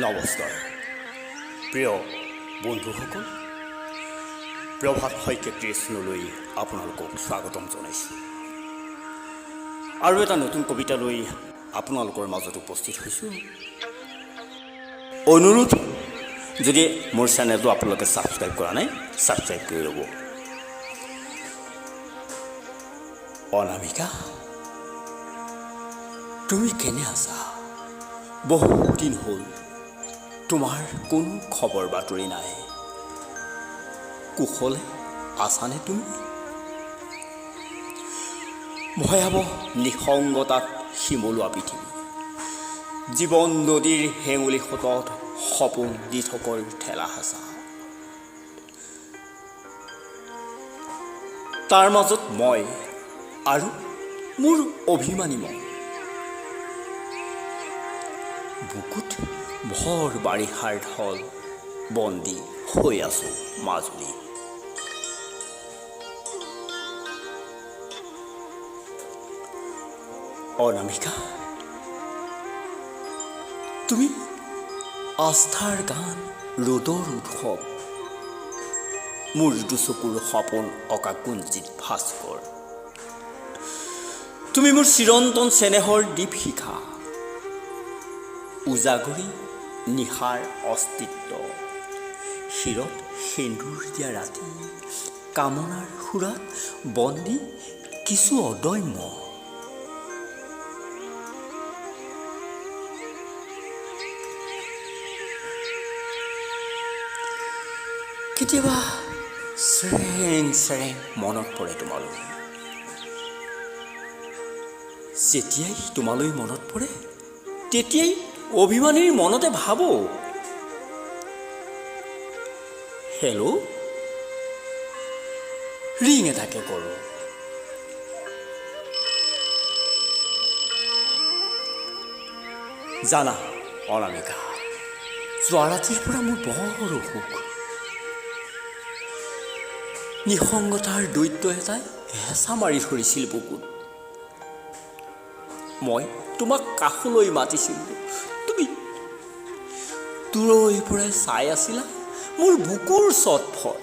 নমস্কাৰ প্ৰিয় বন্ধুসকল, প্ৰভাত শইকীয়া কৃষ্ণলৈ আপোনালোকক স্বাগতম জনাইছোঁ। আৰু এটা নতুন কবিতা লৈ আপোনালোকৰ মাজত উপস্থিত হৈছোঁ। অনুৰোধ, যদি মোৰ চেনেলটো আপোনালোকে ছাবস্ক্ৰাইব কৰা নাই, ছাবস্ক্ৰাইব কৰি ল'ব। অনামিকা, তুমি কেনে আছা? বহুদিন হ'ল তোমাৰ কোনো খবৰ বাতৰি নাই। কুশলে আছানে তুমি? ভয়াৱহ নিসংগতাত শিমলোৱা পৃথিৱী, জীৱন নদীৰ হেঙুলি সোঁতত সপোন দি থকৰ ঠেলা হেঁচা। তাৰ মাজত মই আৰু মোৰ অভিমানী মন, বুকুত ভৰ বাৰিষাৰ ঢল, বন্দী হৈ আছো মাজুলী। অনামিকা, তুমি আস্থাৰ গান, ৰ'দৰ উৎসৱ, মোৰ দুচকুৰ সপোন অকাকুঞ্চিত ভাস্কৰ। তুমি মোৰ চিৰন্তন চেনেহৰ দীপশিখা, উজাগৰি নিশাৰ অস্তিত্ব, শিৰত সেন্দুৰ দিয়া ৰাতি, কামনাৰ সুৰাত বন্দী কিছু অদম্য। কেতিয়াবা চেৰেং চেৰেং মনত পৰে তোমালৈ। যেতিয়াই তোমালৈ মনত পৰে, তেতিয়াই অভিমানীৰ মনতে ভাবো, হেল্ল', ৰিং এটাকে কৰোঁ। জানা অনামিকা, যোৱা ৰাতিৰ পৰা মোৰ বৰ অসুখ। নিসংগতাৰ দৈত্য এটাই হেঁচা মাৰি ধৰিছিল বুকুত। মই তোমাক কাষলৈ মাতিছিলোঁ, তুমি দূৰৈৰ পৰাই চাই আছিলা মোৰ বুকুৰ চটফট।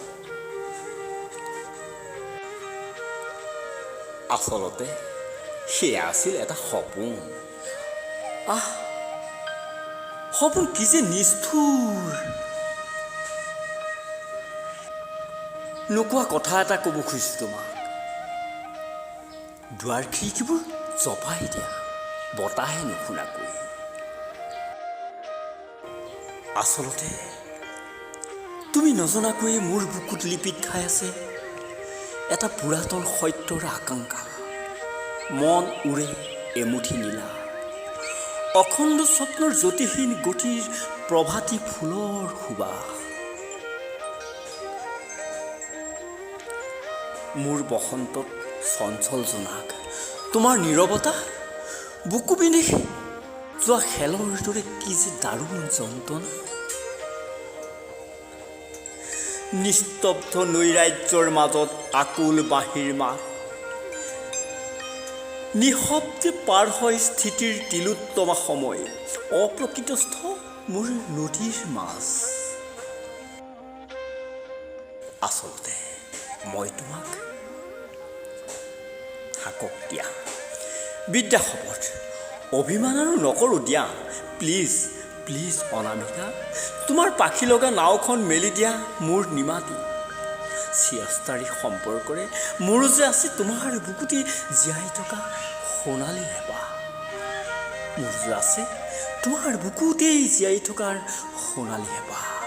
আচলতে সেয়া আছিল এটা সপোন। সপোন কি যে নিষ্ঠুৰ। নোকোৱা কথা এটা ক'ব খুজিছোঁ তোমাক। দুৱাৰ খিৰিকীবোৰ জপাই দিয়া, বতাহে নুশুনাকৈ। আচলতে তুমি নজনাকৈয়ে মোৰ বুকুত লিপিত খাই আছে এটা পুৰাতন সত্যৰ আকাংক্ষা। মন উৰে এমুঠি নীলা, অখণ্ড স্বপ্নৰ জ্যোতিহীন গতিৰ প্ৰভাতী ফুলৰ সুবাস। মোৰ বসন্তত চঞ্চল জোনাক, তোমাৰ নীৰৱতা বুকু পিন্ধি যোৱা খেলৰ দৰে কি যে দাৰুণ যন্ত্ৰণা। নিস্তব্ধ নৈৰাজ্যৰ মাজত আকুল বাঁহীৰ মাত, নিঃশব্দে পাৰ হয় স্থিতিৰ তিলোত্তমা সময়, অপ্ৰকৃতস্থ মোৰ নদীৰ মাছ। আচলতে মই তোমাক থাকক দিয়া, বিদ্যা শপত, অভিমান আৰু নকৰোঁ দিয়া। প্লিজ প্লিজ অনামিকা, তোমাৰ পাখি লগা নাওখন মেলি দিয়া মোৰ নিমাতি। চিৰস্থায়ী সম্পৰ্কৰে মোৰো যে আছে তোমাৰ বুকুটি জীয়াই থকা সোণালী হেঁপাহ। মোৰ যে আছে তোমাৰ বুকুতেই জীয়াই থকাৰ সোণালী হেঁপাহ।